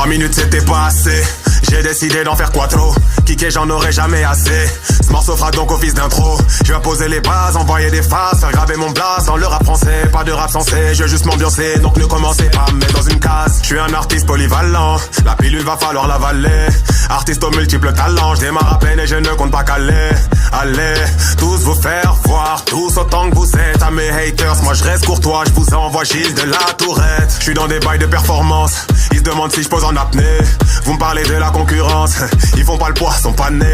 minutes c'était pas assez. J'ai décidé d'en faire quattro. Kické, j'en aurai jamais assez. Ce morceau fera donc office d'intro. Je vais poser les bases, envoyer des phases, faire graver mon blast dans le rap français. Pas de rap sensé, je veux juste m'ambiancer. Donc ne commencez pas à me mettre dans une case. Je suis un artiste polyvalent, la pilule va falloir l'avaler. Artiste aux multiples talents, je démarre à peine et je ne compte pas caler. Allez, tous vous faire voir, tous autant que vous êtes. À mes haters, moi je reste courtois, je vous envoie Gilles de la Tourette. Je suis dans des bails de performance, ils se demandent si je pose en apnée. Vous me parlez de la concurrence, ils font pas le poids, sont pas nés.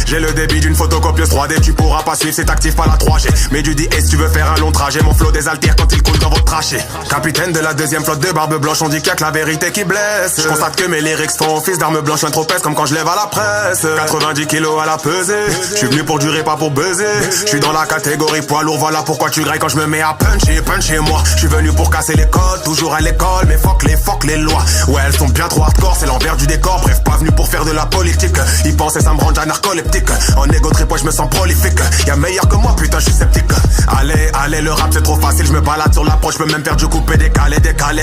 J'ai le débit d'une photocopieuse 3D, tu pourras pas suivre, c'est actif pas la 3G. Mais du 10 si tu veux faire un long trajet, mon flow désaltère quand il coule dans votre trachée. Capitaine de la deuxième flotte de barbe blanche, on dit qu'il y a que la vérité qui blesse. Je constate que mes lyrics font office d'arme blanche, un trop pèse comme quand je lève à la presse. 90 kilos à la pesée, je suis venu pour durer pas pour buzzer. Je suis dans la catégorie poids lourd, voilà pourquoi tu grailles quand je me mets à puncher moi. Je suis venu pour casser les codes, toujours à l'école, mais fuck les lois. Ouais, elles sont bien trop hardcore, c'est l'envers du décor. Bref, pas venu pour faire de la politique. Ils pensaient ça me rend narcoleptique. En égo trip, je me sens prolifique. Y'a meilleur que moi, putain, je suis sceptique. Allez, le rap c'est trop facile. Je me balade sur l'approche, je peux même faire du coupé décalé.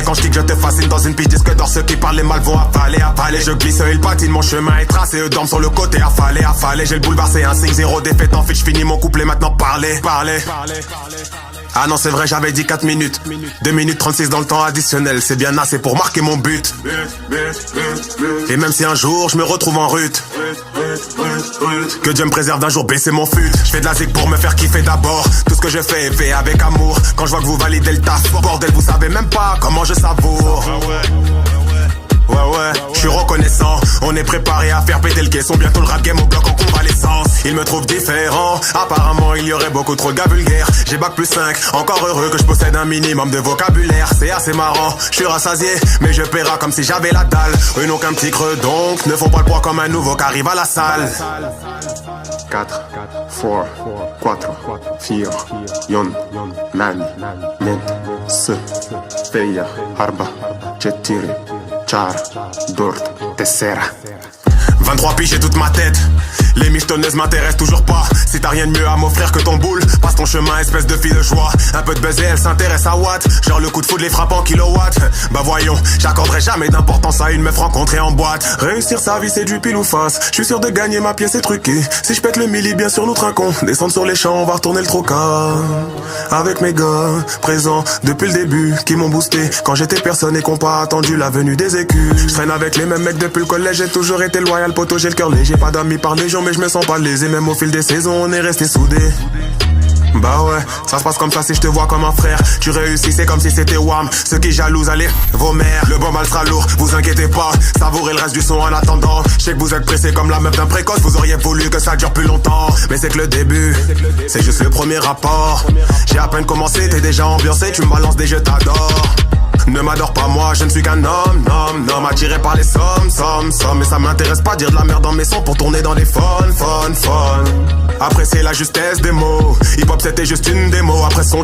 Quand je dis que je te fascine dans une piste disque d'or, ceux qui parlent les mal vont avaler. Je glisse, ils patinent, mon chemin est tracé. Eux dorment sur le côté, affalé. J'ai le boulevard, c'est un signe, zéro défaite. En fait, je finis mon couplet, maintenant parlez. Ah non, c'est vrai, j'avais dit 4 minutes. 2 minutes 36 dans le temps additionnel. C'est bien assez pour marquer mon but. Et même si un jour je me retrouve en rut, que Dieu me préserve d'un jour baisser mon fut. Je fais de la zig pour me faire kiffer d'abord. Tout ce que je fais est fait avec amour. Quand je vois que vous validez le taf, bordel, vous savez même pas comment je savoure. Ouais, je suis reconnaissant. On est préparé à faire péter le caisson. Bientôt le rap game au bloc en convalescence. Ils me trouvent différent. Apparemment il y aurait beaucoup trop de gars vulgaires. J'ai bac plus 5, encore heureux que je possède un minimum de vocabulaire. C'est assez marrant, je suis rassasié, mais je paierai comme si j'avais la dalle. Eux n'ont qu'un petit creux donc ne font pas le poids comme un nouveau qui arrive à la salle. 4, 4, 4, 4, Yon, Man, Nen, Se, Feia, Harba, Cetiri, Char, Dort, Tessera. 23 piges et toute ma tête. Les michetonneuses m'intéressent toujours pas. Si t'as rien de mieux à m'offrir que ton boule, passe ton chemin, espèce de fille de joie. Un peu de buzz et elle s'intéresse à Watt. Genre le coup de foudre les frappe en kilowatts. Bah voyons, j'accorderai jamais d'importance à une meuf rencontrée en boîte. Réussir sa vie c'est du pile ou face. Je suis sûr de gagner ma pièce et truquée. Si je pète le milli bien sûr nous trinquons. Descendre sur les champs, on va retourner le trocas. Avec mes gars, présents depuis le début, qui m'ont boosté quand j'étais personne et qu'on pas attendu la venue des écus. Je traîne avec les mêmes mecs depuis le collège, j'ai toujours été loyal, poteau, j'ai le cœur léger. Pas d'amis par légion mais je me sens pas lésé. Même au fil des saisons on est resté soudés. Bah ouais, ça se passe comme ça si je te vois comme un frère. Tu réussis, c'est comme si c'était Wham. Ceux qui jalousent, allez, vos mères. Le bon mal sera lourd, vous inquiétez pas. Savourez le reste du son en attendant. Je sais que vous êtes pressés comme la meuf d'un précoce. Vous auriez voulu que ça dure plus longtemps. Mais c'est que le début, c'est juste le premier rapport. J'ai à peine commencé, t'es déjà ambiancé. Tu me balances des jeux, t'adores. Ne m'adore pas moi, je ne suis qu'un homme attiré par les sommes. Mais ça m'intéresse pas dire de la merde dans mes sons pour tourner dans les fun. Apprécier la justesse des mots. Hip hop c'était juste une démo. Après son